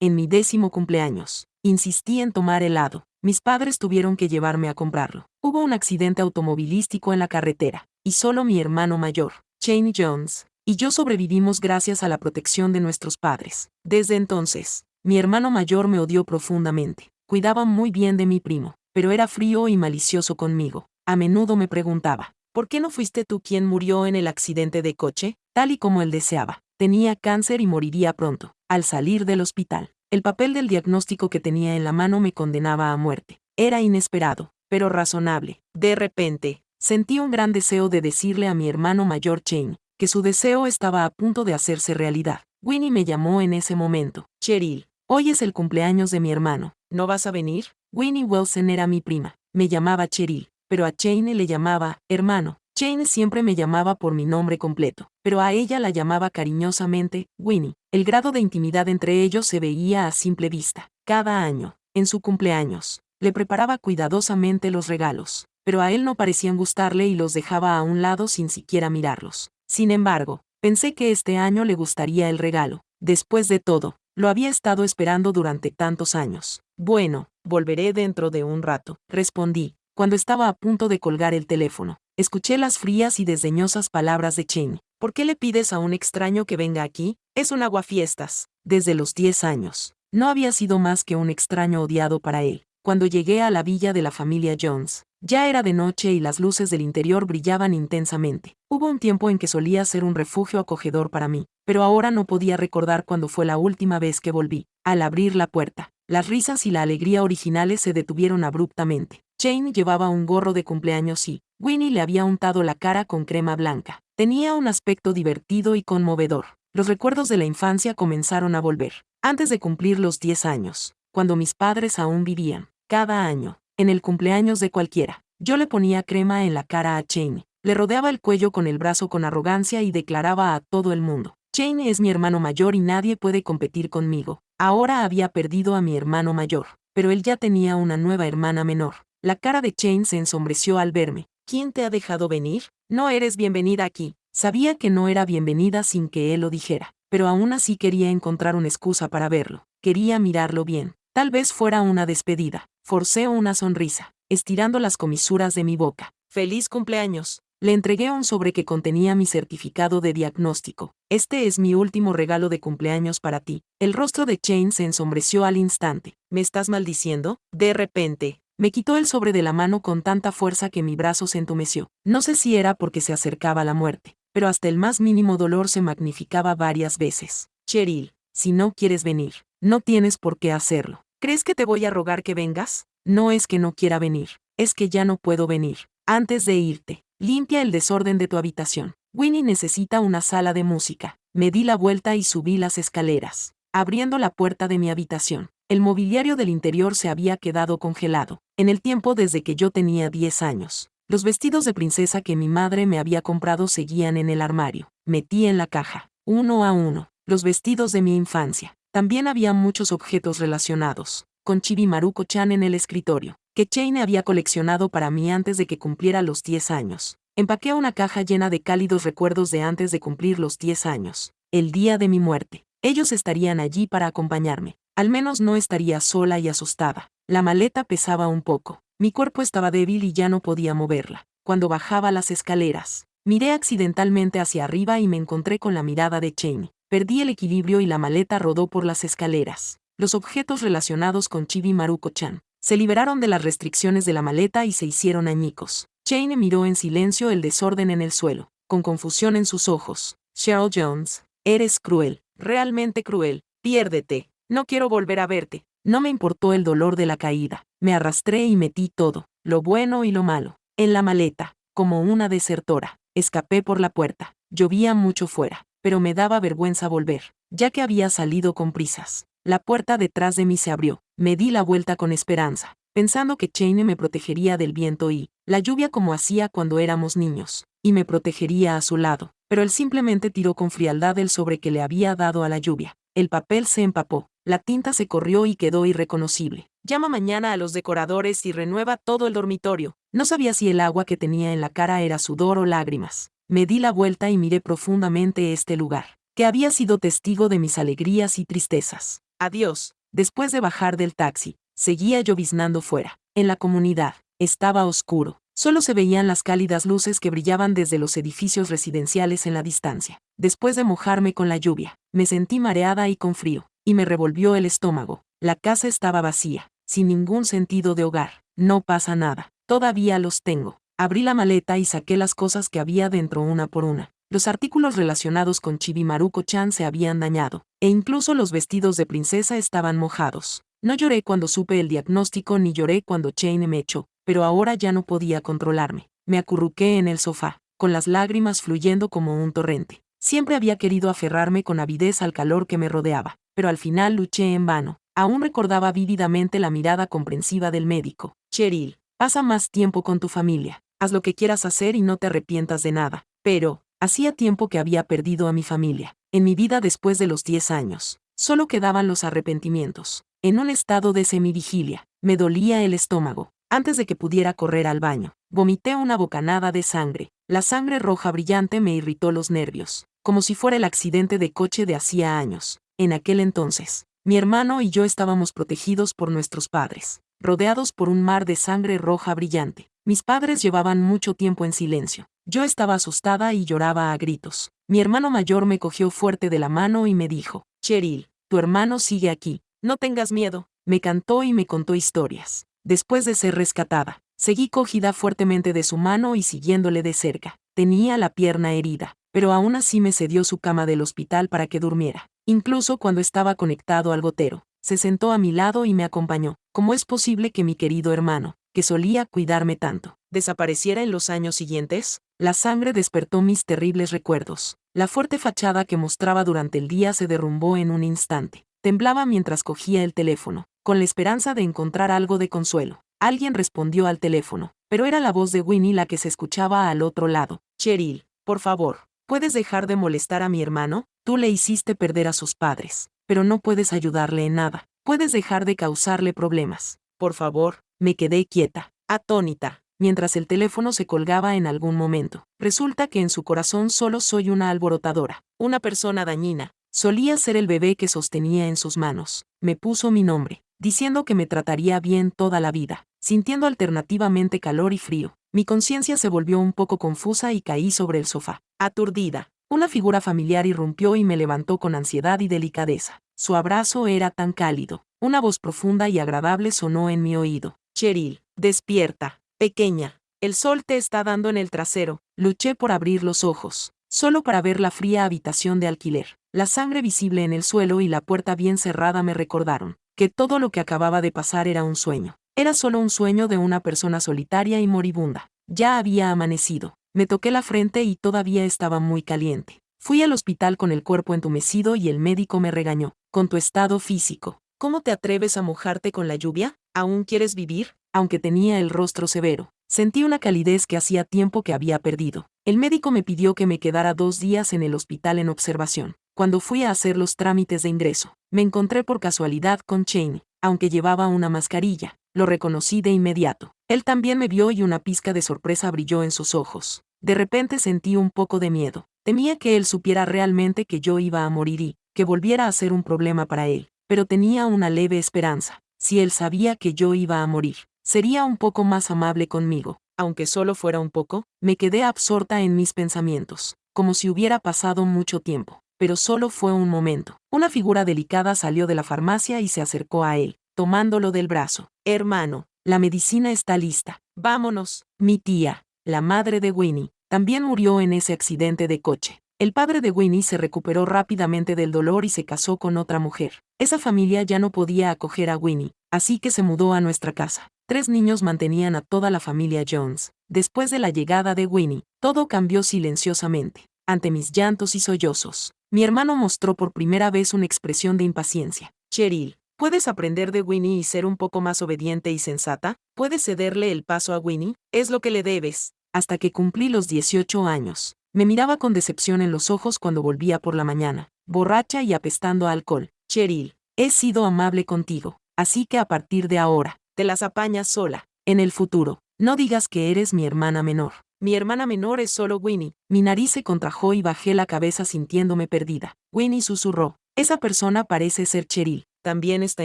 en mi 10º cumpleaños. Insistí en tomar helado. Mis padres tuvieron que llevarme a comprarlo. Hubo un accidente automovilístico en la carretera, y solo mi hermano mayor, Shane Jones, y yo sobrevivimos gracias a la protección de nuestros padres. Desde entonces, mi hermano mayor me odió profundamente. Cuidaba muy bien de mi primo, pero era frío y malicioso conmigo. A menudo me preguntaba, ¿por qué no fuiste tú quien murió en el accidente de coche? Tal y como él deseaba. Tenía cáncer y moriría pronto. Al salir del hospital, el papel del diagnóstico que tenía en la mano me condenaba a muerte. Era inesperado, pero razonable. De repente, sentí un gran deseo de decirle a mi hermano mayor Shane que su deseo estaba a punto de hacerse realidad. Winnie me llamó en ese momento. Cheryl, hoy es el cumpleaños de mi hermano. ¿No vas a venir? Winnie Wilson era mi prima. Me llamaba Cheryl, pero a Shane le llamaba hermano. Shane siempre me llamaba por mi nombre completo, pero a ella la llamaba cariñosamente Winnie. El grado de intimidad entre ellos se veía a simple vista. Cada año, en su cumpleaños, le preparaba cuidadosamente los regalos, pero a él no parecían gustarle y los dejaba a un lado sin siquiera mirarlos. Sin embargo, pensé que este año le gustaría el regalo. Después de todo, lo había estado esperando durante tantos años. Bueno, volveré dentro de un rato, respondí, cuando estaba a punto de colgar el teléfono. Escuché las frías y desdeñosas palabras de Shane. ¿Por qué le pides a un extraño que venga aquí? Es un aguafiestas. Desde los 10 años, no había sido más que un extraño odiado para él. Cuando llegué a la villa de la familia Jones, ya era de noche y las luces del interior brillaban intensamente. Hubo un tiempo en que solía ser un refugio acogedor para mí, pero ahora no podía recordar cuándo fue la última vez que volví. Al abrir la puerta, las risas y la alegría originales se detuvieron abruptamente. Shane llevaba un gorro de cumpleaños y Winnie le había untado la cara con crema blanca. Tenía un aspecto divertido y conmovedor. Los recuerdos de la infancia comenzaron a volver. Antes de cumplir los 10 años, cuando mis padres aún vivían, cada año, en el cumpleaños de cualquiera, yo le ponía crema en la cara a Shane. Le rodeaba el cuello con el brazo con arrogancia y declaraba a todo el mundo: Shane es mi hermano mayor y nadie puede competir conmigo. Ahora había perdido a mi hermano mayor, pero él ya tenía una nueva hermana menor. La cara de Shane se ensombreció al verme. ¿Quién te ha dejado venir? No eres bienvenida aquí. Sabía que no era bienvenida sin que él lo dijera, pero aún así quería encontrar una excusa para verlo. Quería mirarlo bien. Tal vez fuera una despedida. Forcé una sonrisa, estirando las comisuras de mi boca. ¡Feliz cumpleaños! Le entregué un sobre que contenía mi certificado de diagnóstico. Este es mi último regalo de cumpleaños para ti. El rostro de Shane se ensombreció al instante. ¿Me estás maldiciendo? De repente, me quitó el sobre de la mano con tanta fuerza que mi brazo se entumeció. No sé si era porque se acercaba la muerte, pero hasta el más mínimo dolor se magnificaba varias veces. Cheryl, si no quieres venir, no tienes por qué hacerlo. ¿Crees que te voy a rogar que vengas? No es que no quiera venir, es que ya no puedo venir. Antes de irte, limpia el desorden de tu habitación. Winnie necesita una sala de música. Me di la vuelta y subí las escaleras, abriendo la puerta de mi habitación. El mobiliario del interior se había quedado congelado, en el tiempo desde que yo tenía 10 años. Los vestidos de princesa que mi madre me había comprado seguían en el armario. Metí en la caja, uno a uno, los vestidos de mi infancia. También había muchos objetos relacionados, con Chibi Maruko-chan en el escritorio, que Shane había coleccionado para mí antes de que cumpliera los 10 años. Empaqué una caja llena de cálidos recuerdos de antes de cumplir los 10 años, el día de mi muerte. Ellos estarían allí para acompañarme. Al menos no estaría sola y asustada. La maleta pesaba un poco. Mi cuerpo estaba débil y ya no podía moverla. Cuando bajaba las escaleras, miré accidentalmente hacia arriba y me encontré con la mirada de Shane. Perdí el equilibrio y la maleta rodó por las escaleras. Los objetos relacionados con Chibi Maruko-chan se liberaron de las restricciones de la maleta y se hicieron añicos. Shane miró en silencio el desorden en el suelo, con confusión en sus ojos. Cheryl Jones, eres cruel, realmente cruel. Piérdete. No quiero volver a verte. No me importó el dolor de la caída. Me arrastré y metí todo, lo bueno y lo malo, en la maleta, como una desertora. Escapé por la puerta. Llovía mucho fuera, pero me daba vergüenza volver, ya que había salido con prisas. La puerta detrás de mí se abrió. Me di la vuelta con esperanza, pensando que Shane me protegería del viento y la lluvia como hacía cuando éramos niños, y me protegería a su lado, pero él simplemente tiró con frialdad el sobre que le había dado a la lluvia. El papel se empapó, la tinta se corrió y quedó irreconocible. Llama mañana a los decoradores y renueva todo el dormitorio. No sabía si el agua que tenía en la cara era sudor o lágrimas. Me di la vuelta y miré profundamente este lugar, que había sido testigo de mis alegrías y tristezas. Adiós. Después de bajar del taxi, seguía lloviznando fuera. En la comunidad, estaba oscuro. Solo se veían las cálidas luces que brillaban desde los edificios residenciales en la distancia. Después de mojarme con la lluvia, me sentí mareada y con frío, y me revolvió el estómago. La casa estaba vacía, sin ningún sentido de hogar. No pasa nada. Todavía los tengo. Abrí la maleta y saqué las cosas que había dentro una por una. Los artículos relacionados con Chibi Maruko-chan se habían dañado, e incluso los vestidos de princesa estaban mojados. No lloré cuando supe el diagnóstico ni lloré cuando Shane me echó, pero ahora ya no podía controlarme. Me acurruqué en el sofá, con las lágrimas fluyendo como un torrente. Siempre había querido aferrarme con avidez al calor que me rodeaba, pero al final luché en vano. Aún recordaba vívidamente la mirada comprensiva del médico. Cheryl, pasa más tiempo con tu familia. Haz lo que quieras hacer y no te arrepientas de nada. Pero, hacía tiempo que había perdido a mi familia. En mi vida después de los 10 años, solo quedaban los arrepentimientos. En un estado de semivigilia, me dolía el estómago. Antes de que pudiera correr al baño, vomité una bocanada de sangre. La sangre roja brillante me irritó los nervios, como si fuera el accidente de coche de hacía años. En aquel entonces, mi hermano y yo estábamos protegidos por nuestros padres, rodeados por un mar de sangre roja brillante. Mis padres llevaban mucho tiempo en silencio. Yo estaba asustada y lloraba a gritos. Mi hermano mayor me cogió fuerte de la mano y me dijo: Cheryl, tu hermano sigue aquí. No tengas miedo. Me cantó y me contó historias. Después de ser rescatada, seguí cogida fuertemente de su mano y siguiéndole de cerca. Tenía la pierna herida, pero aún así me cedió su cama del hospital para que durmiera. Incluso cuando estaba conectado al gotero, se sentó a mi lado y me acompañó. ¿Cómo es posible que mi querido hermano, que solía cuidarme tanto, desapareciera en los años siguientes? La sangre despertó mis terribles recuerdos. La fuerte fachada que mostraba durante el día se derrumbó en un instante. Temblaba mientras cogía el teléfono, con la esperanza de encontrar algo de consuelo. Alguien respondió al teléfono, pero era la voz de Winnie la que se escuchaba al otro lado. Cheryl, por favor, ¿puedes dejar de molestar a mi hermano? Tú le hiciste perder a sus padres, pero no puedes ayudarle en nada. Puedes dejar de causarle problemas. Por favor. Me quedé quieta, atónita, mientras el teléfono se colgaba en algún momento. Resulta que en su corazón solo soy una alborotadora, una persona dañina. Solía ser el bebé que sostenía en sus manos. Me puso mi nombre, diciendo que me trataría bien toda la vida, sintiendo alternativamente calor y frío. Mi conciencia se volvió un poco confusa y caí sobre el sofá, aturdida. Una figura familiar irrumpió y me levantó con ansiedad y delicadeza. Su abrazo era tan cálido. Una voz profunda y agradable sonó en mi oído. Cheryl, despierta, pequeña. El sol te está dando en el trasero. Luché por abrir los ojos, solo para ver la fría habitación de alquiler. La sangre visible en el suelo y la puerta bien cerrada me recordaron que todo lo que acababa de pasar era un sueño. Era solo un sueño de una persona solitaria y moribunda. Ya había amanecido. Me toqué la frente y todavía estaba muy caliente. Fui al hospital con el cuerpo entumecido y el médico me regañó. Con tu estado físico, ¿cómo te atreves a mojarte con la lluvia? ¿Aún quieres vivir? Aunque tenía el rostro severo, sentí una calidez que hacía tiempo que había perdido. El médico me pidió que me quedara 2 días en el hospital en observación. Cuando fui a hacer los trámites de ingreso, me encontré por casualidad con Shane. Aunque llevaba una mascarilla, lo reconocí de inmediato. Él también me vio y una pizca de sorpresa brilló en sus ojos. De repente sentí un poco de miedo. Temía que él supiera realmente que yo iba a morir y que volviera a ser un problema para él. Pero tenía una leve esperanza. Si él sabía que yo iba a morir, sería un poco más amable conmigo. Aunque solo fuera un poco, me quedé absorta en mis pensamientos, como si hubiera pasado mucho tiempo. Pero solo fue un momento. Una figura delicada salió de la farmacia y se acercó a él, tomándolo del brazo. Hermano, la medicina está lista. Vámonos. Mi tía, la madre de Winnie, también murió en ese accidente de coche. El padre de Winnie se recuperó rápidamente del dolor y se casó con otra mujer. Esa familia ya no podía acoger a Winnie, así que se mudó a nuestra casa. 3 niños mantenían a toda la familia Jones. Después de la llegada de Winnie, todo cambió silenciosamente. Ante mis llantos y sollozos, mi hermano mostró por primera vez una expresión de impaciencia. Cheryl, ¿puedes aprender de Winnie y ser un poco más obediente y sensata? ¿Puedes cederle el paso a Winnie? Es lo que le debes. Hasta que cumplí los 18 años. Me miraba con decepción en los ojos cuando volvía por la mañana, borracha y apestando a alcohol. Cheryl, he sido amable contigo, así que a partir de ahora, te las apañas sola. En el futuro, no digas que eres mi hermana menor. Mi hermana menor es solo Winnie. Mi nariz se contrajo y bajé la cabeza sintiéndome perdida. Winnie susurró. Esa persona parece ser Cheryl. ¿También está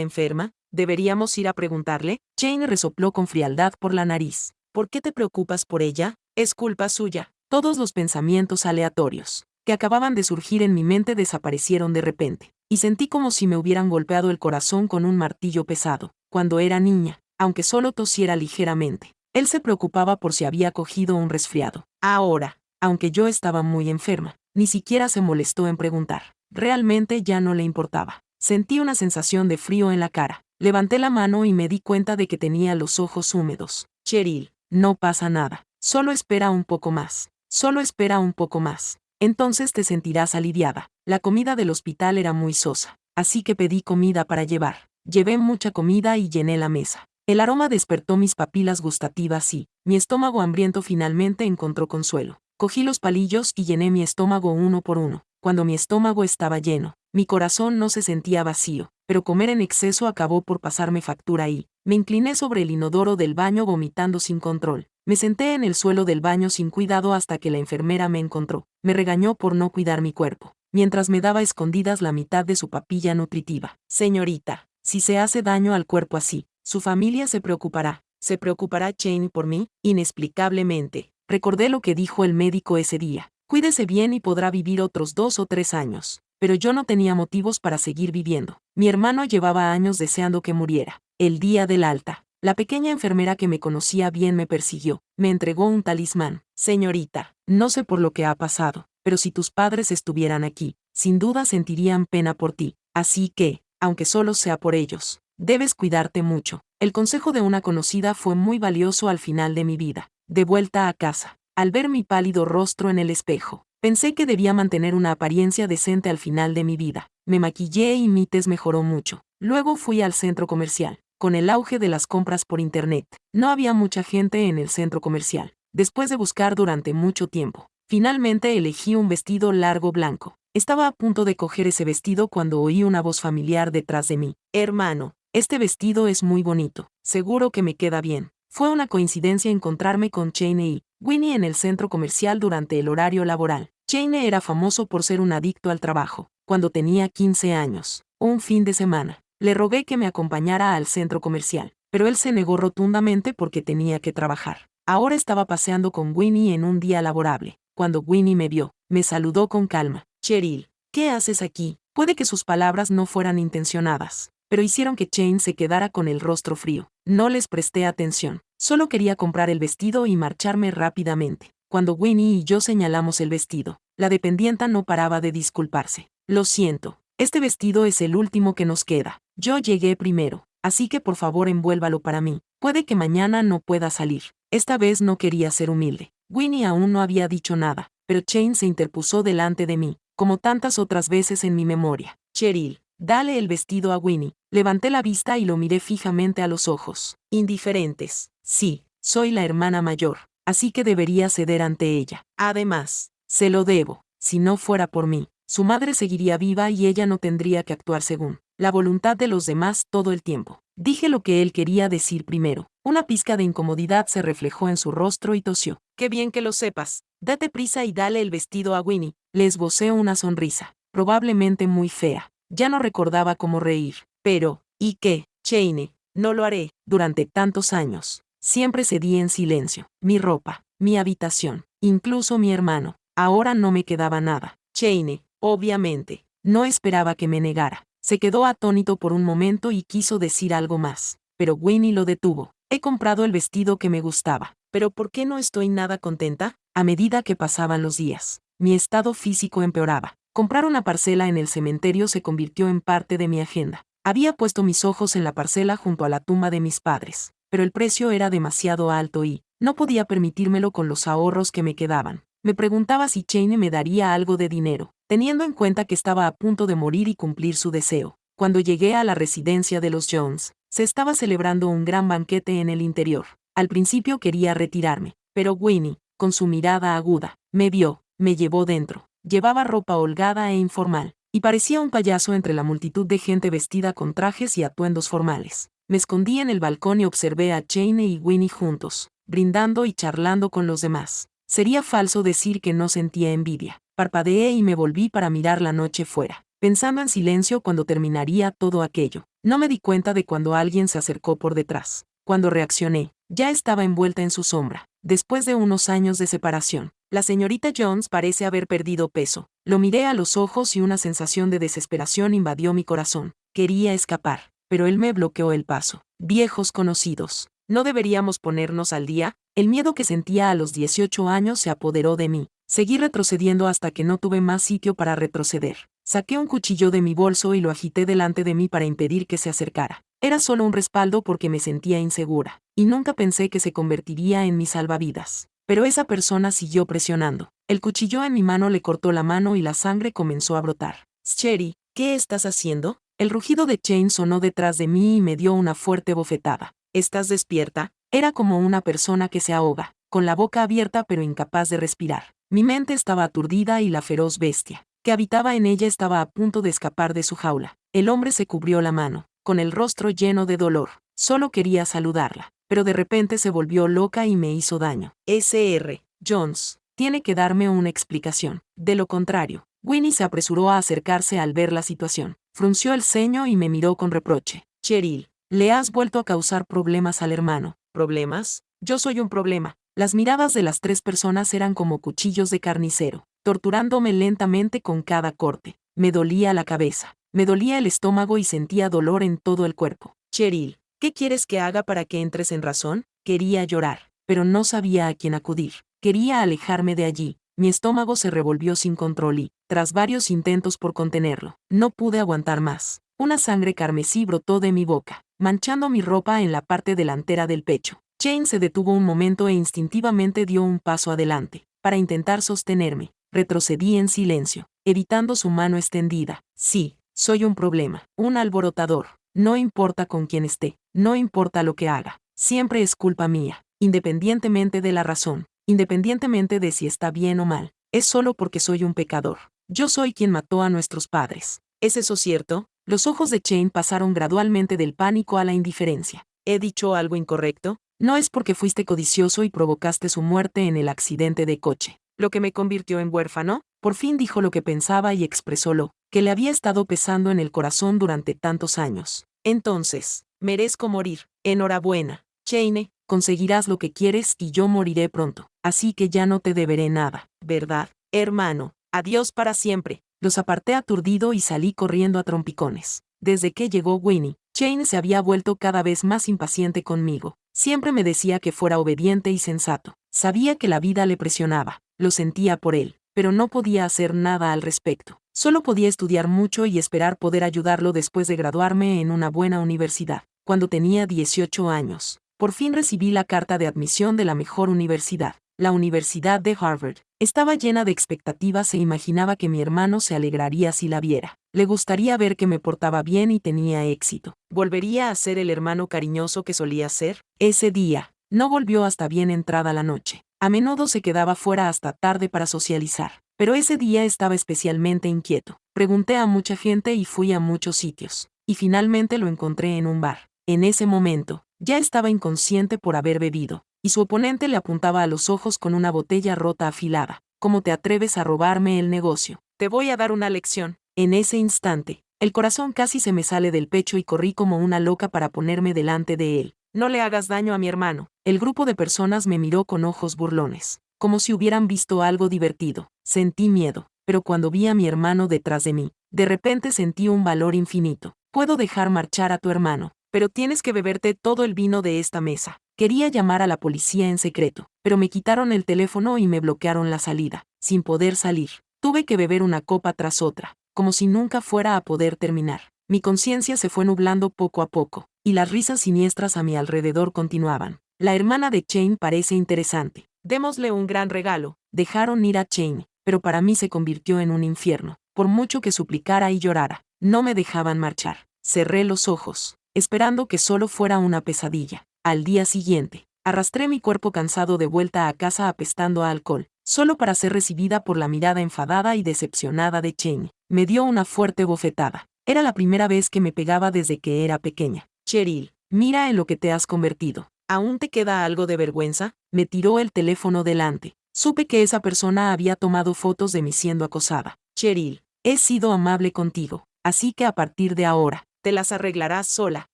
enferma? ¿Deberíamos ir a preguntarle? Jane resopló con frialdad por la nariz. ¿Por qué te preocupas por ella? Es culpa suya. Todos los pensamientos aleatorios que acababan de surgir en mi mente desaparecieron de repente, y sentí como si me hubieran golpeado el corazón con un martillo pesado. Cuando era niña, aunque solo tosiera ligeramente, él se preocupaba por si había cogido un resfriado. Ahora, aunque yo estaba muy enferma, ni siquiera se molestó en preguntar. Realmente ya no le importaba. Sentí una sensación de frío en la cara. Levanté la mano y me di cuenta de que tenía los ojos húmedos. Cheryl, no pasa nada. Solo espera un poco más. Solo espera un poco más. Entonces te sentirás aliviada. La comida del hospital era muy sosa, así que pedí comida para llevar. Llevé mucha comida y llené la mesa. El aroma despertó mis papilas gustativas y, mi estómago hambriento finalmente encontró consuelo. Cogí los palillos y llené mi estómago uno por uno. Cuando mi estómago estaba lleno, mi corazón no se sentía vacío, pero comer en exceso acabó por pasarme factura y, me incliné sobre el inodoro del baño vomitando sin control. Me senté en el suelo del baño sin cuidado hasta que la enfermera me encontró. Me regañó por no cuidar mi cuerpo, mientras me daba a escondidas la mitad de su papilla nutritiva. Señorita, si se hace daño al cuerpo así, su familia se preocupará. ¿Se preocupará Jane por mí? Inexplicablemente, recordé lo que dijo el médico ese día. Cuídese bien y podrá vivir otros 2 o 3 años. Pero yo no tenía motivos para seguir viviendo. Mi hermano llevaba años deseando que muriera. El día del alta, la pequeña enfermera que me conocía bien me persiguió. Me entregó un talismán. Señorita, no sé por lo que ha pasado, pero si tus padres estuvieran aquí, sin duda sentirían pena por ti. Así que, aunque solo sea por ellos, debes cuidarte mucho. El consejo de una conocida fue muy valioso al final de mi vida. De vuelta a casa, al ver mi pálido rostro en el espejo, pensé que debía mantener una apariencia decente al final de mi vida. Me maquillé y mi tez mejoró mucho. Luego fui al centro comercial. Con el auge de las compras por internet, no había mucha gente en el centro comercial. Después de buscar durante mucho tiempo, finalmente elegí un vestido largo blanco. Estaba a punto de coger ese vestido cuando oí una voz familiar detrás de mí. Hermano, este vestido es muy bonito. Seguro que me queda bien. Fue una coincidencia encontrarme con Jane y Winnie en el centro comercial durante el horario laboral. Jane era famoso por ser un adicto al trabajo. Cuando tenía 15 años, un fin de semana, le rogué que me acompañara al centro comercial, pero él se negó rotundamente porque tenía que trabajar. Ahora estaba paseando con Winnie en un día laborable. Cuando Winnie me vio, me saludó con calma. Cheryl, ¿qué haces aquí? Puede que sus palabras no fueran intencionadas, pero hicieron que Jane se quedara con el rostro frío. No les presté atención. Solo quería comprar el vestido y marcharme rápidamente. Cuando Winnie y yo señalamos el vestido, la dependienta no paraba de disculparse. Lo siento, este vestido es el último que nos queda. Yo llegué primero, así que por favor envuélvalo para mí. Puede que mañana no pueda salir. Esta vez no quería ser humilde. Winnie aún no había dicho nada, pero Jane se interpuso delante de mí, como tantas otras veces en mi memoria. Cheryl, dale el vestido a Winnie. Levanté la vista y lo miré fijamente a los ojos. Indiferentes. Sí, soy la hermana mayor, así que debería ceder ante ella. Además, se lo debo. Si no fuera por mí, su madre seguiría viva y ella no tendría que actuar según la voluntad de los demás todo el tiempo. Dije lo que él quería decir primero. Una pizca de incomodidad se reflejó en su rostro y tosió. Qué bien que lo sepas. Date prisa y dale el vestido a Winnie. Le esbocé una sonrisa, probablemente muy fea. Ya no recordaba cómo reír. Pero, ¿y qué, Jane? No lo haré. Durante tantos años, siempre cedí en silencio. Mi ropa, mi habitación, incluso mi hermano. Ahora no me quedaba nada. Jane, obviamente, no esperaba que me negara. Se quedó atónito por un momento y quiso decir algo más, pero Winnie lo detuvo. He comprado el vestido que me gustaba. ¿Pero por qué no estoy nada contenta? A medida que pasaban los días, mi estado físico empeoraba. Comprar una parcela en el cementerio se convirtió en parte de mi agenda. Había puesto mis ojos en la parcela junto a la tumba de mis padres, pero el precio era demasiado alto y no podía permitírmelo con los ahorros que me quedaban. Me preguntaba si Jane me daría algo de dinero, teniendo en cuenta que estaba a punto de morir y cumplir su deseo. Cuando llegué a la residencia de los Jones, se estaba celebrando un gran banquete en el interior. Al principio quería retirarme, pero Winnie, con su mirada aguda, me vio, me llevó dentro. Llevaba ropa holgada e informal, y parecía un payaso entre la multitud de gente vestida con trajes y atuendos formales. Me escondí en el balcón y observé a Jane y Winnie juntos, brindando y charlando con los demás. Sería falso decir que no sentía envidia. Parpadeé y me volví para mirar la noche fuera, pensando en silencio cuando terminaría todo aquello. No me di cuenta de cuando alguien se acercó por detrás. Cuando reaccioné, ya estaba envuelta en su sombra. Después de unos años de separación, la señorita Jones parece haber perdido peso. Lo miré a los ojos y una sensación de desesperación invadió mi corazón. Quería escapar, pero él me bloqueó el paso. Viejos conocidos. ¿No deberíamos ponernos al día? El miedo que sentía a los 18 años se apoderó de mí. Seguí retrocediendo hasta que no tuve más sitio para retroceder. Saqué un cuchillo de mi bolso y lo agité delante de mí para impedir que se acercara. Era solo un respaldo porque me sentía insegura, y nunca pensé que se convertiría en mi salvavidas. Pero esa persona siguió presionando. El cuchillo en mi mano le cortó la mano y la sangre comenzó a brotar. Sherry, ¿qué estás haciendo? El rugido de Chain sonó detrás de mí y me dio una fuerte bofetada. ¿Estás despierta? Era como una persona que se ahoga, con la boca abierta pero incapaz de respirar. Mi mente estaba aturdida y la feroz bestia que habitaba en ella estaba a punto de escapar de su jaula. El hombre se cubrió la mano, con el rostro lleno de dolor. Solo quería saludarla, pero de repente se volvió loca y me hizo daño. Sr. Jones, tiene que darme una explicación. De lo contrario, Winnie se apresuró a acercarse al ver la situación. Frunció el ceño y me miró con reproche. Cheryl, le has vuelto a causar problemas al hermano. ¿Problemas? Yo soy un problema. Las miradas de las tres personas eran como cuchillos de carnicero, torturándome lentamente con cada corte. Me dolía la cabeza, me dolía el estómago y sentía dolor en todo el cuerpo. Cheryl, ¿qué quieres que haga para que entres en razón? Quería llorar, pero no sabía a quién acudir. Quería alejarme de allí. Mi estómago se revolvió sin control y, tras varios intentos por contenerlo, no pude aguantar más. Una sangre carmesí brotó de mi boca, manchando mi ropa en la parte delantera del pecho. Jane se detuvo un momento e instintivamente dio un paso adelante, para intentar sostenerme. Retrocedí en silencio, evitando su mano extendida. Sí, soy un problema, un alborotador. No importa con quién esté, no importa lo que haga, siempre es culpa mía, independientemente de la razón, independientemente de si está bien o mal. Es solo porque soy un pecador. Yo soy quien mató a nuestros padres. ¿Es eso cierto? Los ojos de Jane pasaron gradualmente del pánico a la indiferencia. ¿He dicho algo incorrecto? No es porque fuiste codicioso y provocaste su muerte en el accidente de coche, lo que me convirtió en huérfano. Por fin dijo lo que pensaba y expresó lo que le había estado pesando en el corazón durante tantos años. Entonces, merezco morir. Enhorabuena, Jane, conseguirás lo que quieres y yo moriré pronto, así que ya no te deberé nada, ¿verdad, hermano? Adiós para siempre. Los aparté aturdido y salí corriendo a trompicones. Desde que llegó Winnie, Jane se había vuelto cada vez más impaciente conmigo. Siempre me decía que fuera obediente y sensato. Sabía que la vida le presionaba, lo sentía por él, pero no podía hacer nada al respecto. Solo podía estudiar mucho y esperar poder ayudarlo después de graduarme en una buena universidad. Cuando tenía 18 años, por fin recibí la carta de admisión de la mejor universidad, la Universidad de Harvard. Estaba llena de expectativas e imaginaba que mi hermano se alegraría si la viera. Le gustaría ver que me portaba bien y tenía éxito. ¿Volvería a ser el hermano cariñoso que solía ser? Ese día, no volvió hasta bien entrada la noche. A menudo se quedaba fuera hasta tarde para socializar, pero ese día estaba especialmente inquieto. Pregunté a mucha gente y fui a muchos sitios, y finalmente lo encontré en un bar. En ese momento, ya estaba inconsciente por haber bebido, y su oponente le apuntaba a los ojos con una botella rota afilada. ¿Cómo te atreves a robarme el negocio? Te voy a dar una lección. En ese instante, el corazón casi se me sale del pecho y corrí como una loca para ponerme delante de él. No le hagas daño a mi hermano. El grupo de personas me miró con ojos burlones, como si hubieran visto algo divertido. Sentí miedo, pero cuando vi a mi hermano detrás de mí, de repente sentí un valor infinito. Puedo dejar marchar a tu hermano, pero tienes que beberte todo el vino de esta mesa. Quería llamar a la policía en secreto, pero me quitaron el teléfono y me bloquearon la salida. Sin poder salir, tuve que beber una copa tras otra, como si nunca fuera a poder terminar. Mi conciencia se fue nublando poco a poco, y las risas siniestras a mi alrededor continuaban. La hermana de Jane parece interesante. Démosle un gran regalo. Dejaron ir a Jane, pero para mí se convirtió en un infierno. Por mucho que suplicara y llorara, no me dejaban marchar. Cerré los ojos, esperando que solo fuera una pesadilla. Al día siguiente, arrastré mi cuerpo cansado de vuelta a casa apestando a alcohol, solo para ser recibida por la mirada enfadada y decepcionada de Jane. Me dio una fuerte bofetada. Era la primera vez que me pegaba desde que era pequeña. Cheryl, mira en lo que te has convertido. ¿Aún te queda algo de vergüenza? Me tiró el teléfono delante. Supe que esa persona había tomado fotos de mí siendo acosada. Cheryl, he sido amable contigo, así que a partir de ahora, te las arreglarás sola,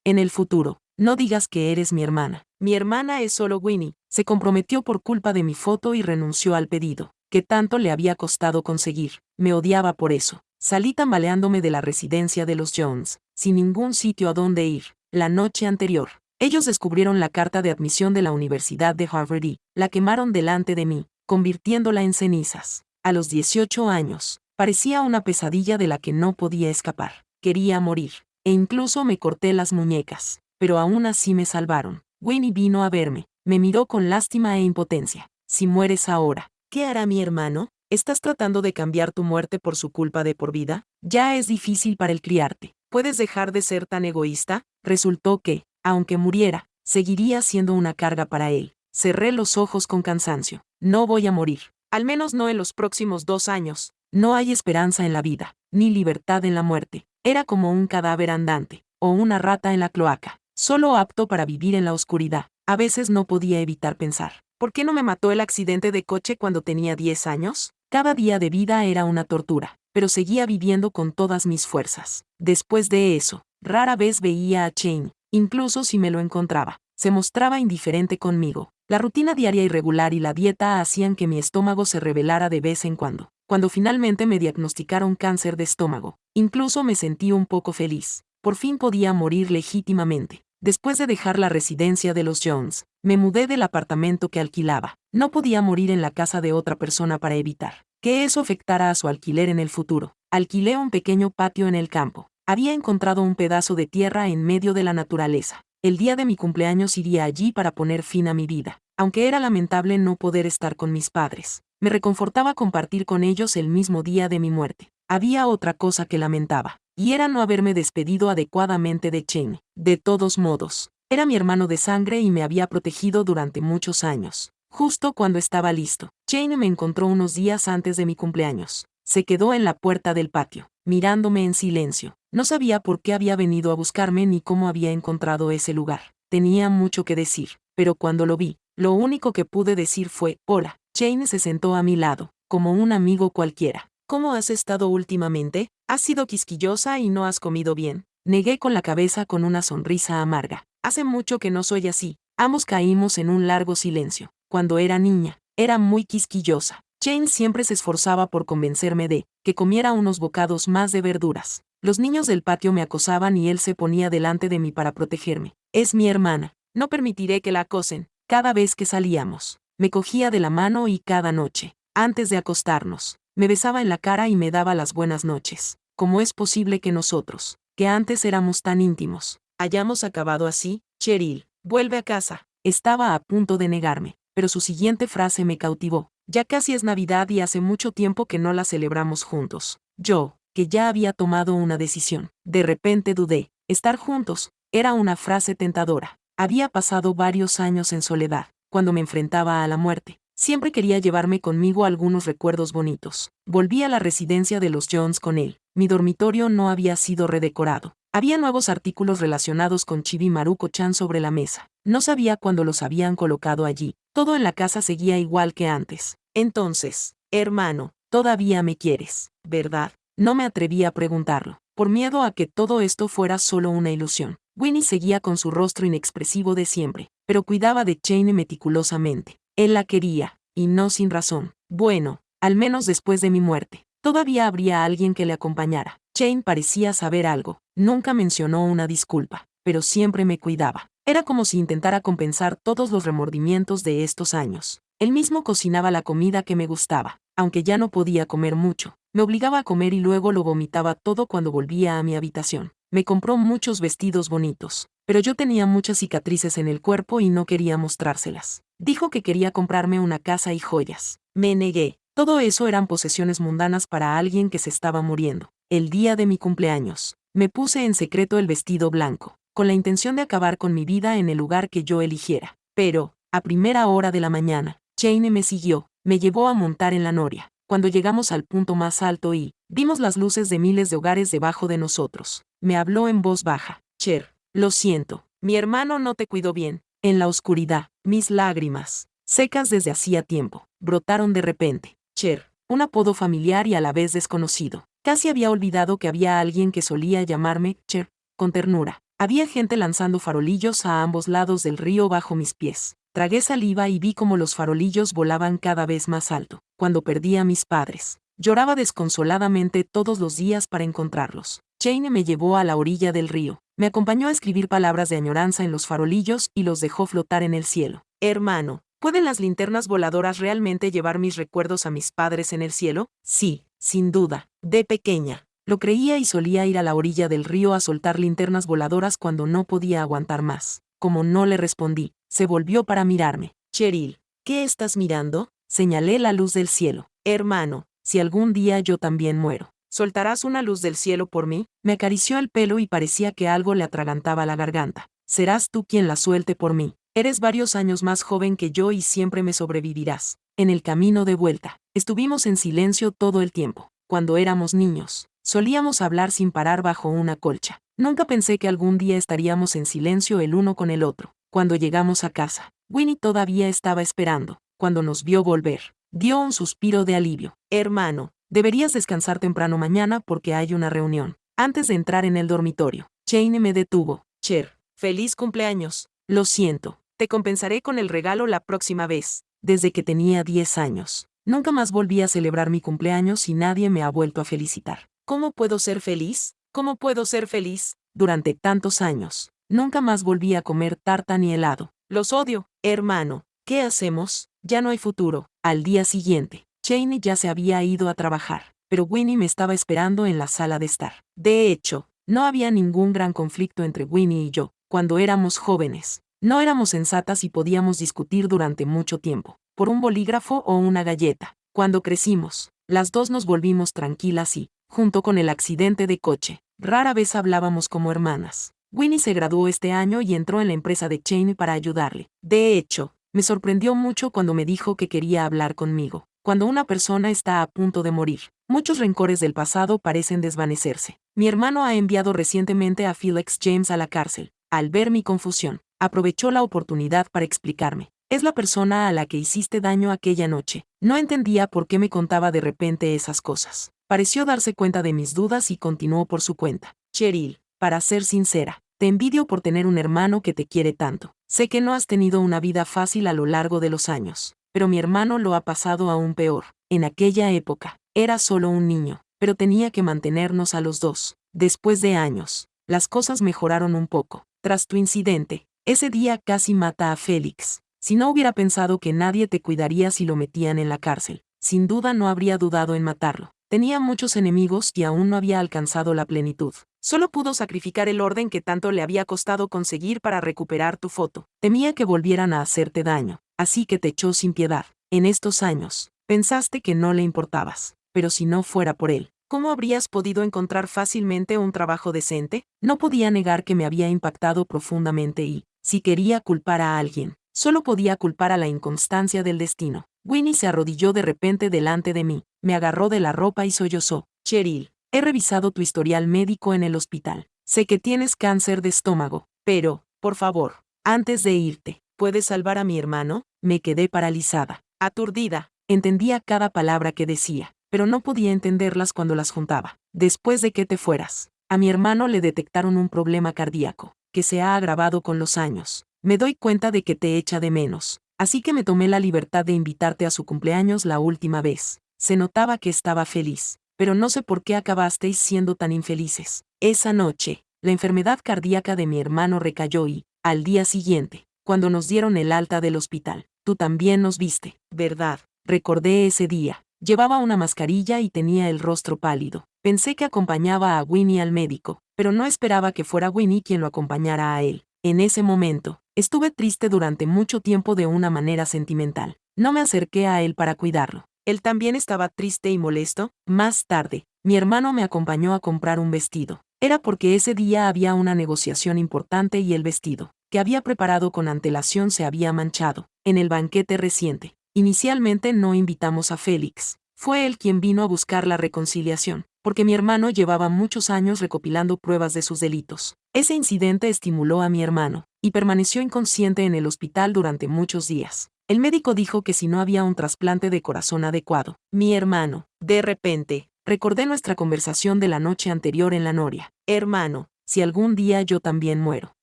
en el futuro. No digas que eres mi hermana. Mi hermana es solo Winnie. Se comprometió por culpa de mi foto y renunció al pedido, que tanto le había costado conseguir. Me odiaba por eso. Salí tambaleándome de la residencia de los Jones, sin ningún sitio a dónde ir. La noche anterior, ellos descubrieron la carta de admisión de la Universidad de Harvard y la quemaron delante de mí, convirtiéndola en cenizas. A los 18 años, parecía una pesadilla de la que no podía escapar. Quería morir, e incluso me corté las muñecas, pero aún así me salvaron. Winnie vino a verme, me miró con lástima e impotencia. Si mueres ahora, ¿qué hará mi hermano? ¿Estás tratando de cambiar tu muerte por su culpa de por vida? Ya es difícil para él criarte. ¿Puedes dejar de ser tan egoísta? Resultó que, aunque muriera, seguiría siendo una carga para él. Cerré los ojos con cansancio. No voy a morir. Al menos no en los próximos 2 años. No hay esperanza en la vida, ni libertad en la muerte. Era como un cadáver andante, o una rata en la cloaca, solo apto para vivir en la oscuridad. A veces no podía evitar pensar, ¿por qué no me mató el accidente de coche cuando tenía 10 años? Cada día de vida era una tortura, pero seguía viviendo con todas mis fuerzas. Después de eso, rara vez veía a Shane, incluso si me lo encontraba. Se mostraba indiferente conmigo. La rutina diaria irregular y la dieta hacían que mi estómago se revelara de vez en cuando. Cuando finalmente me diagnosticaron cáncer de estómago, incluso me sentí un poco feliz. Por fin podía morir legítimamente. Después de dejar la residencia de los Jones, me mudé del apartamento que alquilaba. No podía morir en la casa de otra persona para evitar que eso afectara a su alquiler en el futuro. Alquilé un pequeño patio en el campo. Había encontrado un pedazo de tierra en medio de la naturaleza. El día de mi cumpleaños iría allí para poner fin a mi vida. Aunque era lamentable no poder estar con mis padres, me reconfortaba compartir con ellos el mismo día de mi muerte. Había otra cosa que lamentaba, y era no haberme despedido adecuadamente de Shane. De todos modos, era mi hermano de sangre y me había protegido durante muchos años. Justo cuando estaba listo, Shane me encontró unos días antes de mi cumpleaños. Se quedó en la puerta del patio, mirándome en silencio. No sabía por qué había venido a buscarme ni cómo había encontrado ese lugar. Tenía mucho que decir, pero cuando lo vi, lo único que pude decir fue, hola. Shane se sentó a mi lado, como un amigo cualquiera. ¿Cómo has estado últimamente? ¿Has sido quisquillosa y no has comido bien? Negué con la cabeza con una sonrisa amarga. Hace mucho que no soy así. Ambos caímos en un largo silencio. Cuando era niña, era muy quisquillosa. Shane siempre se esforzaba por convencerme de que comiera unos bocados más de verduras. Los niños del patio me acosaban y él se ponía delante de mí para protegerme. Es mi hermana. No permitiré que la acosen. Cada vez que salíamos, me cogía de la mano y cada noche, antes de acostarnos, me besaba en la cara y me daba las buenas noches. ¿Cómo es posible que nosotros, que antes éramos tan íntimos, hayamos acabado así? Cheryl, vuelve a casa. Estaba a punto de negarme, pero su siguiente frase me cautivó. Ya casi es Navidad y hace mucho tiempo que no la celebramos juntos. Yo, que ya había tomado una decisión, de repente dudé. Estar juntos era una frase tentadora. Había pasado varios años en soledad, cuando me enfrentaba a la muerte. Siempre quería llevarme conmigo algunos recuerdos bonitos. Volví a la residencia de los Jones con él. Mi dormitorio no había sido redecorado. Había nuevos artículos relacionados con Chibi Maruko-chan sobre la mesa. No sabía cuándo los habían colocado allí. Todo en la casa seguía igual que antes. Entonces, hermano, todavía me quieres, ¿verdad? No me atreví a preguntarlo, por miedo a que todo esto fuera solo una ilusión. Winnie seguía con su rostro inexpresivo de siempre, pero cuidaba de Shane meticulosamente. Él la quería, y no sin razón. Bueno, al menos después de mi muerte, todavía habría alguien que le acompañara. Shane parecía saber algo. Nunca mencionó una disculpa, pero siempre me cuidaba. Era como si intentara compensar todos los remordimientos de estos años. Él mismo cocinaba la comida que me gustaba, aunque ya no podía comer mucho. Me obligaba a comer y luego lo vomitaba todo cuando volvía a mi habitación. Me compró muchos vestidos bonitos, pero yo tenía muchas cicatrices en el cuerpo y no quería mostrárselas. Dijo que quería comprarme una casa y joyas. Me negué. Todo eso eran posesiones mundanas para alguien que se estaba muriendo. El día de mi cumpleaños, me puse en secreto el vestido blanco, con la intención de acabar con mi vida en el lugar que yo eligiera. Pero, a primera hora de la mañana, Shane me siguió, me llevó a montar en la noria. Cuando llegamos al punto más alto y vimos las luces de miles de hogares debajo de nosotros, me habló en voz baja. Cher, lo siento, mi hermano no te cuidó bien. En la oscuridad, mis lágrimas, secas desde hacía tiempo, brotaron de repente. Cher, un apodo familiar y a la vez desconocido. Casi había olvidado que había alguien que solía llamarme Cher. con ternura. Había gente lanzando farolillos a ambos lados del río bajo mis pies. Tragué saliva y vi cómo los farolillos volaban cada vez más alto. Cuando perdí a mis padres, lloraba desconsoladamente todos los días para encontrarlos. Jane me llevó a la orilla del río. Me acompañó a escribir palabras de añoranza en los farolillos y los dejó flotar en el cielo. Hermano, ¿pueden las linternas voladoras realmente llevar mis recuerdos a mis padres en el cielo? Sí, sin duda. De pequeña lo creía y solía ir a la orilla del río a soltar linternas voladoras cuando no podía aguantar más. Como no le respondí, se volvió para mirarme. Cheryl, ¿qué estás mirando? Señalé la luz del cielo. Hermano, si algún día yo también muero, ¿soltarás una luz del cielo por mí? Me acarició el pelo y parecía que algo le atragantaba la garganta. Serás tú quien la suelte por mí. Eres varios años más joven que yo y siempre me sobrevivirás. En el camino de vuelta, estuvimos en silencio todo el tiempo. Cuando éramos niños, solíamos hablar sin parar bajo una colcha. Nunca pensé que algún día estaríamos en silencio el uno con el otro. Cuando llegamos a casa, Winnie todavía estaba esperando. Cuando nos vio volver, dio un suspiro de alivio. Hermano, deberías descansar temprano mañana porque hay una reunión. Antes de entrar en el dormitorio, Jane me detuvo. Cher, feliz cumpleaños. Lo siento, te compensaré con el regalo la próxima vez. Desde que tenía 10 años, nunca más volví a celebrar mi cumpleaños y nadie me ha vuelto a felicitar. ¿Cómo puedo ser feliz? ¿Cómo puedo ser feliz? Durante tantos años, nunca más volví a comer tarta ni helado. Los odio. Hermano, ¿qué hacemos? Ya no hay futuro. Al día siguiente, Jane ya se había ido a trabajar, pero Winnie me estaba esperando en la sala de estar. De hecho, no había ningún gran conflicto entre Winnie y yo. Cuando éramos jóvenes, no éramos sensatas y podíamos discutir durante mucho tiempo, por un bolígrafo o una galleta. Cuando crecimos, las dos nos volvimos tranquilas y, junto con el accidente de coche, rara vez hablábamos como hermanas. Winnie se graduó este año y entró en la empresa de Jane para ayudarle. De hecho, me sorprendió mucho cuando me dijo que quería hablar conmigo. Cuando una persona está a punto de morir, muchos rencores del pasado parecen desvanecerse. Mi hermano ha enviado recientemente a Felix James a la cárcel. Al ver mi confusión, aprovechó la oportunidad para explicarme. Es la persona a la que hiciste daño aquella noche. No entendía por qué me contaba de repente esas cosas. Pareció darse cuenta de mis dudas y continuó por su cuenta. Cheryl, para ser sincera, te envidio por tener un hermano que te quiere tanto. Sé que no has tenido una vida fácil a lo largo de los años, pero mi hermano lo ha pasado aún peor. En aquella época, era solo un niño, pero tenía que mantenernos a los dos. Después de años, las cosas mejoraron un poco. Tras tu incidente, ese día casi mata a Félix. Si no hubiera pensado que nadie te cuidaría si lo metían en la cárcel, sin duda no habría dudado en matarlo. Tenía muchos enemigos y aún no había alcanzado la plenitud. Solo pudo sacrificar el orden que tanto le había costado conseguir para recuperar tu foto. Temía que volvieran a hacerte daño, así que te echó sin piedad. En estos años, pensaste que no le importabas, pero si no fuera por él, ¿cómo habrías podido encontrar fácilmente un trabajo decente? No podía negar que me había impactado profundamente y, si quería culpar a alguien, solo podía culpar a la inconstancia del destino. Winnie se arrodilló de repente delante de mí, me agarró de la ropa y sollozó. Cheryl, he revisado tu historial médico en el hospital. Sé que tienes cáncer de estómago, pero, por favor, antes de irte, ¿puedes salvar a mi hermano? Me quedé paralizada, aturdida. Entendía cada palabra que decía, pero no podía entenderlas cuando las juntaba. Después de que te fueras, a mi hermano le detectaron un problema cardíaco, que se ha agravado con los años. Me doy cuenta de que te echa de menos, así que me tomé la libertad de invitarte a su cumpleaños la última vez. Se notaba que estaba feliz, pero no sé por qué acabasteis siendo tan infelices. Esa noche, la enfermedad cardíaca de mi hermano recayó y, al día siguiente, cuando nos dieron el alta del hospital, tú también nos viste, ¿verdad? Recordé ese día. Llevaba una mascarilla y tenía el rostro pálido. Pensé que acompañaba a Winnie al médico, pero no esperaba que fuera Winnie quien lo acompañara a él. En ese momento, estuve triste durante mucho tiempo de una manera sentimental. No me acerqué a él para cuidarlo. Él también estaba triste y molesto. Más tarde, mi hermano me acompañó a comprar un vestido. Era porque ese día había una negociación importante y el vestido, que había preparado con antelación, se había manchado. En el banquete reciente, inicialmente no invitamos a Félix. Fue él quien vino a buscar la reconciliación, porque mi hermano llevaba muchos años recopilando pruebas de sus delitos. Ese incidente estimuló a mi hermano, y permaneció inconsciente en el hospital durante muchos días. El médico dijo que si no había un trasplante de corazón adecuado, mi hermano, de repente, recordé nuestra conversación de la noche anterior en la noria. Hermano, si algún día yo también muero,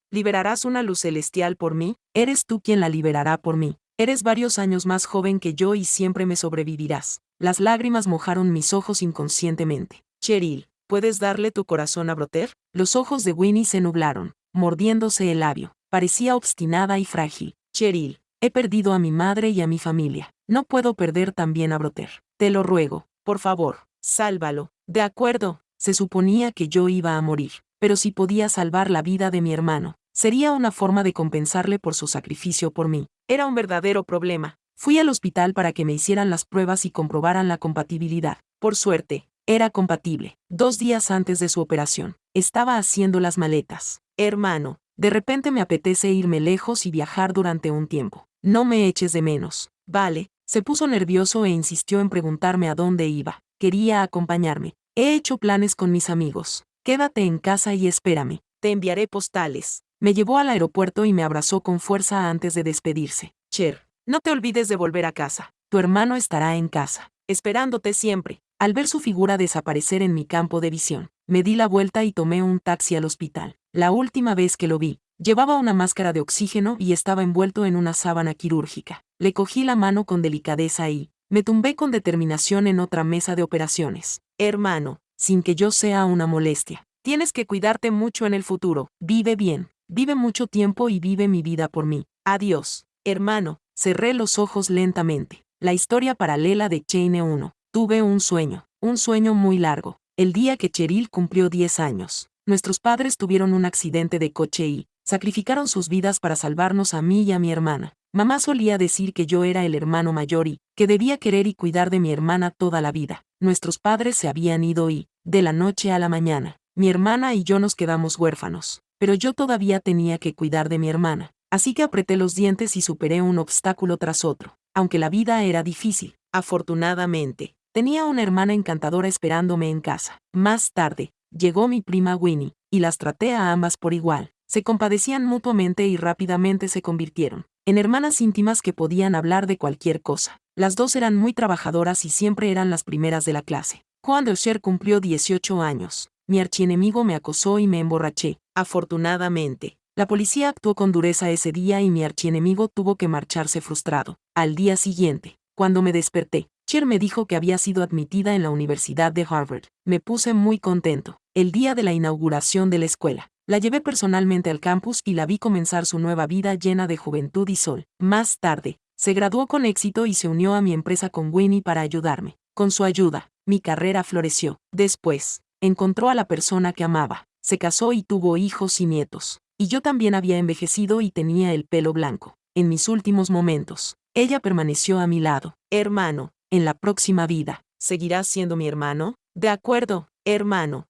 ¿liberarás una luz celestial por mí? Eres tú quien la liberará por mí. Eres varios años más joven que yo y siempre me sobrevivirás. Las lágrimas mojaron mis ojos inconscientemente. Cheryl, ¿puedes darle tu corazón a Brother? Los ojos de Winnie se nublaron, mordiéndose el labio. Parecía obstinada y frágil. Cheryl, he perdido a mi madre y a mi familia. No puedo perder también a Brother. Te lo ruego, por favor, sálvalo. De acuerdo, se suponía que yo iba a morir, pero si podía salvar la vida de mi hermano, sería una forma de compensarle por su sacrificio por mí. Era un verdadero problema. Fui al hospital para que me hicieran las pruebas y comprobaran la compatibilidad. Por suerte, era compatible. 2 días antes de su operación, estaba haciendo las maletas. Hermano, de repente me apetece irme lejos y viajar durante un tiempo. No me eches de menos. Vale, se puso nervioso e insistió en preguntarme a dónde iba. Quería acompañarme. He hecho planes con mis amigos. Quédate en casa y espérame. Te enviaré postales. Me llevó al aeropuerto y me abrazó con fuerza antes de despedirse. Cher, no te olvides de volver a casa. Tu hermano estará en casa, esperándote siempre. Al ver su figura desaparecer en mi campo de visión, me di la vuelta y tomé un taxi al hospital. La última vez que lo vi, llevaba una máscara de oxígeno y estaba envuelto en una sábana quirúrgica. Le cogí la mano con delicadeza y me tumbé con determinación en otra mesa de operaciones. Hermano, sin que yo sea una molestia, tienes que cuidarte mucho en el futuro. Vive bien, vive mucho tiempo y vive mi vida por mí. Adiós, hermano. Cerré los ojos lentamente. La historia paralela de Chain 1. Tuve un sueño muy largo. El día que Cheryl cumplió 10 años, nuestros padres tuvieron un accidente de coche y sacrificaron sus vidas para salvarnos a mí y a mi hermana. Mamá solía decir que yo era el hermano mayor y que debía querer y cuidar de mi hermana toda la vida. Nuestros padres se habían ido y, de la noche a la mañana, mi hermana y yo nos quedamos huérfanos. Pero yo todavía tenía que cuidar de mi hermana. Así que apreté los dientes y superé un obstáculo tras otro. Aunque la vida era difícil, afortunadamente, tenía una hermana encantadora esperándome en casa. Más tarde, llegó mi prima Winnie, y las traté a ambas por igual. Se compadecían mutuamente y rápidamente se convirtieron en hermanas íntimas que podían hablar de cualquier cosa. Las dos eran muy trabajadoras y siempre eran las primeras de la clase. Cuando Cher cumplió 18 años, mi archienemigo me acosó y me emborraché. Afortunadamente, la policía actuó con dureza ese día y mi archienemigo tuvo que marcharse frustrado. Al día siguiente, cuando me desperté, Cher me dijo que había sido admitida en la Universidad de Harvard. Me puse muy contento. El día de la inauguración de la escuela, la llevé personalmente al campus y la vi comenzar su nueva vida llena de juventud y sol. Más tarde, se graduó con éxito y se unió a mi empresa con Winnie para ayudarme. Con su ayuda, mi carrera floreció. Después, encontró a la persona que amaba, se casó y tuvo hijos y nietos. Y yo también había envejecido y tenía el pelo blanco. En mis últimos momentos, ella permaneció a mi lado. Hermano, en la próxima vida, ¿seguirás siendo mi hermano? De acuerdo, hermano,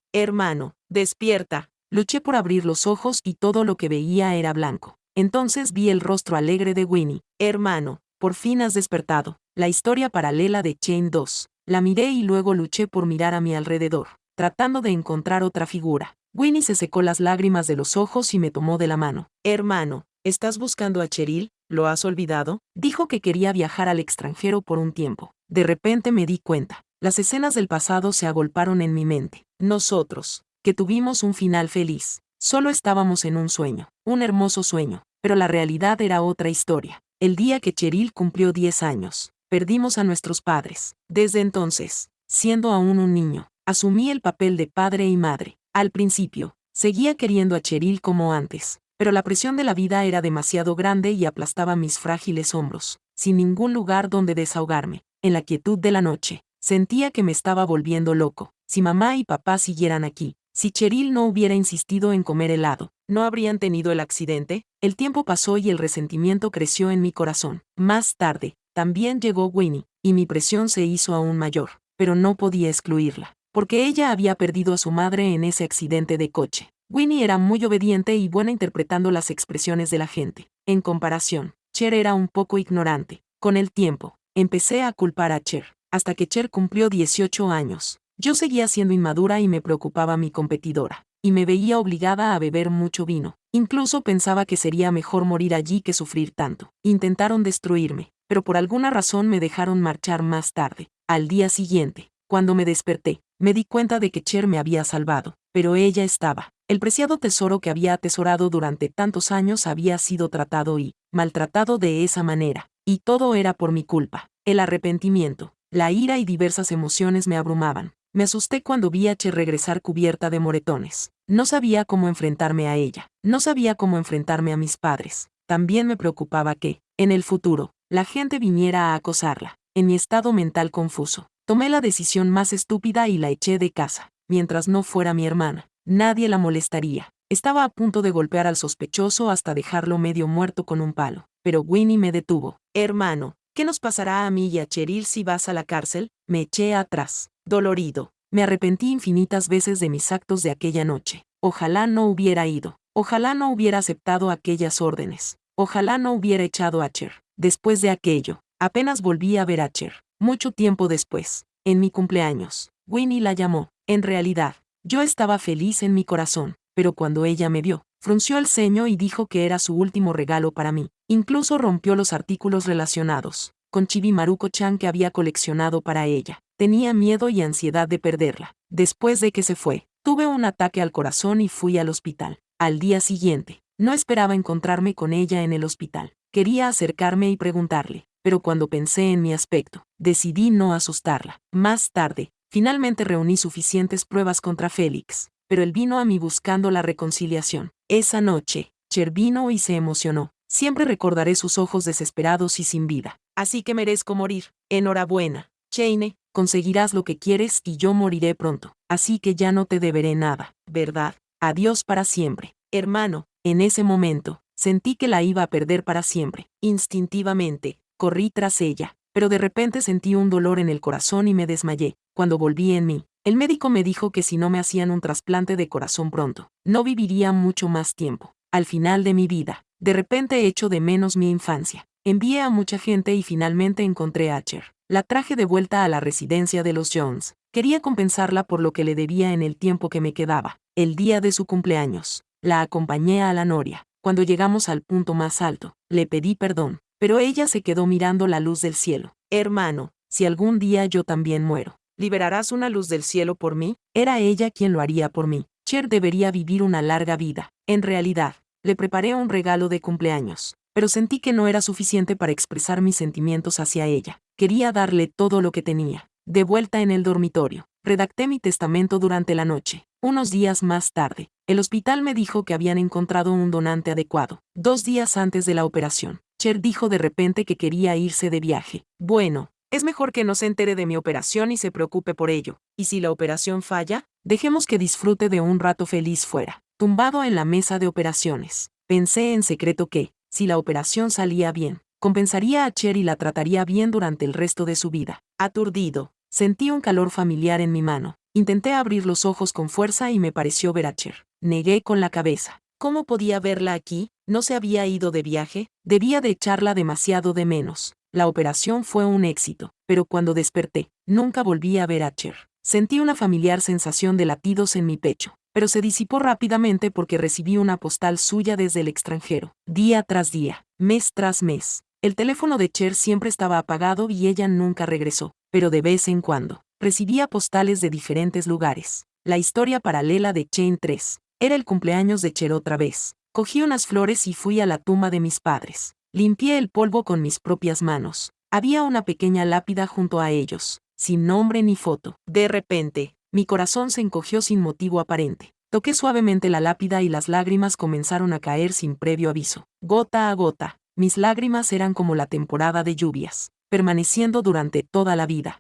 despierta. Luché por abrir los ojos y todo lo que veía era blanco. Entonces vi el rostro alegre de Winnie. Hermano, por fin has despertado. La historia paralela de Chain 2. La miré y luego luché por mirar a mi alrededor, tratando de encontrar otra figura. Winnie se secó las lágrimas de los ojos y me tomó de la mano. Hermano, ¿estás buscando a Cheryl? ¿Lo has olvidado? Dijo que quería viajar al extranjero por un tiempo. De repente me di cuenta. Las escenas del pasado se agolparon en mi mente. Nosotros, que tuvimos un final feliz, solo estábamos en un sueño, un hermoso sueño, pero la realidad era otra historia. El día que Cheryl cumplió 10 años, perdimos a nuestros padres. Desde entonces, siendo aún un niño, asumí el papel de padre y madre. Al principio, seguía queriendo a Cheryl como antes, pero la presión de la vida era demasiado grande y aplastaba mis frágiles hombros. Sin ningún lugar donde desahogarme, en la quietud de la noche, sentía que me estaba volviendo loco. Si mamá y papá siguieran aquí, si Cheryl no hubiera insistido en comer helado, ¿no habrían tenido el accidente? El tiempo pasó y el resentimiento creció en mi corazón. Más tarde, también llegó Winnie, y mi presión se hizo aún mayor, pero no podía excluirla, porque ella había perdido a su madre en ese accidente de coche. Winnie era muy obediente y buena interpretando las expresiones de la gente. En comparación, Cher era un poco ignorante. Con el tiempo, empecé a culpar a Cher, hasta que Cher cumplió 18 años. Yo seguía siendo inmadura y me preocupaba mi competidora, y me veía obligada a beber mucho vino. Incluso pensaba que sería mejor morir allí que sufrir tanto. Intentaron destruirme, pero por alguna razón me dejaron marchar más tarde. Al día siguiente, cuando me desperté, me di cuenta de que Cher me había salvado. pero ella estaba. El preciado tesoro que había atesorado durante tantos años había sido tratado y maltratado de esa manera, y todo era por mi culpa. El arrepentimiento, la ira y diversas emociones me abrumaban. Me asusté cuando vi a Cher regresar cubierta de moretones. No sabía cómo enfrentarme a ella. No sabía cómo enfrentarme a mis padres. También me preocupaba que, en el futuro, la gente viniera a acosarla. En mi estado mental confuso, tomé la decisión más estúpida y la eché de casa. Mientras no fuera mi hermana, nadie la molestaría. Estaba a punto de golpear al sospechoso hasta dejarlo medio muerto con un palo. Pero Winnie me detuvo. Hermano, ¿qué nos pasará a mí y a Cheryl si vas a la cárcel? Me eché atrás, dolorido. Me arrepentí infinitas veces de mis actos de aquella noche. Ojalá no hubiera ido. Ojalá no hubiera aceptado aquellas órdenes. Ojalá no hubiera echado a Cher. Después de aquello, apenas volví a ver a Cher. Mucho tiempo después, en mi cumpleaños, Winnie la llamó. En realidad, yo estaba feliz en mi corazón, pero cuando ella me vio, frunció el ceño y dijo que era su último regalo para mí. Incluso rompió los artículos relacionados con Chibi Maruko-chan que había coleccionado para ella. Tenía miedo y ansiedad de perderla. Después de que se fue, tuve un ataque al corazón y fui al hospital. Al día siguiente, no esperaba encontrarme con ella en el hospital. Quería acercarme y preguntarle, pero cuando pensé en mi aspecto, decidí no asustarla. Más tarde, finalmente reuní suficientes pruebas contra Félix, pero él vino a mí buscando la reconciliación. Esa noche, Cher vino y se emocionó. Siempre recordaré sus ojos desesperados y sin vida. Así que merezco morir. Enhorabuena, Shane, conseguirás lo que quieres y yo moriré pronto. Así que ya no te deberé nada, ¿verdad? Adiós para siempre. Hermano, en ese momento, sentí que la iba a perder para siempre. Instintivamente, corrí tras ella, pero de repente sentí un dolor en el corazón y me desmayé. Cuando volví en mí, el médico me dijo que si no me hacían un trasplante de corazón pronto, no viviría mucho más tiempo. Al final de mi vida, de repente echo de menos mi infancia. Envié a mucha gente y finalmente encontré a Cher. La traje de vuelta a la residencia de los Jones. Quería compensarla por lo que le debía en el tiempo que me quedaba. El día de su cumpleaños, la acompañé a la noria. Cuando llegamos al punto más alto, le pedí perdón, pero ella se quedó mirando la luz del cielo. Hermano, si algún día yo también muero, ¿liberarás una luz del cielo por mí? Era ella quien lo haría por mí. Cher debería vivir una larga vida. En realidad, le preparé un regalo de cumpleaños, pero sentí que no era suficiente para expresar mis sentimientos hacia ella. Quería darle todo lo que tenía. De vuelta en el dormitorio, redacté mi testamento durante la noche. Unos días más tarde, el hospital me dijo que habían encontrado un donante adecuado. 2 días antes de la operación, Cher dijo de repente que quería irse de viaje. Bueno, es mejor que no se entere de mi operación y se preocupe por ello. ¿Y si la operación falla? Dejemos que disfrute de un rato feliz fuera. Tumbado en la mesa de operaciones, pensé en secreto que, si la operación salía bien, compensaría a Cher y la trataría bien durante el resto de su vida. Aturdido, sentí un calor familiar en mi mano. Intenté abrir los ojos con fuerza y me pareció ver a Cher. Negué con la cabeza. ¿Cómo podía verla aquí? ¿No se había ido de viaje? Debía de echarla demasiado de menos. La operación fue un éxito, pero cuando desperté, nunca volví a ver a Cher. Sentí una familiar sensación de latidos en mi pecho, pero se disipó rápidamente porque recibí una postal suya desde el extranjero. Día tras día, mes tras mes, el teléfono de Cher siempre estaba apagado y ella nunca regresó, pero de vez en cuando, recibía postales de diferentes lugares. La historia paralela de Chain 3. Era el cumpleaños de Cher otra vez. Cogí unas flores y fui a la tumba de mis padres. Limpié el polvo con mis propias manos. Había una pequeña lápida junto a ellos, sin nombre ni foto. De repente, mi corazón se encogió sin motivo aparente. Toqué suavemente la lápida y las lágrimas comenzaron a caer sin previo aviso. Gota a gota, mis lágrimas eran como la temporada de lluvias, permaneciendo durante toda la vida.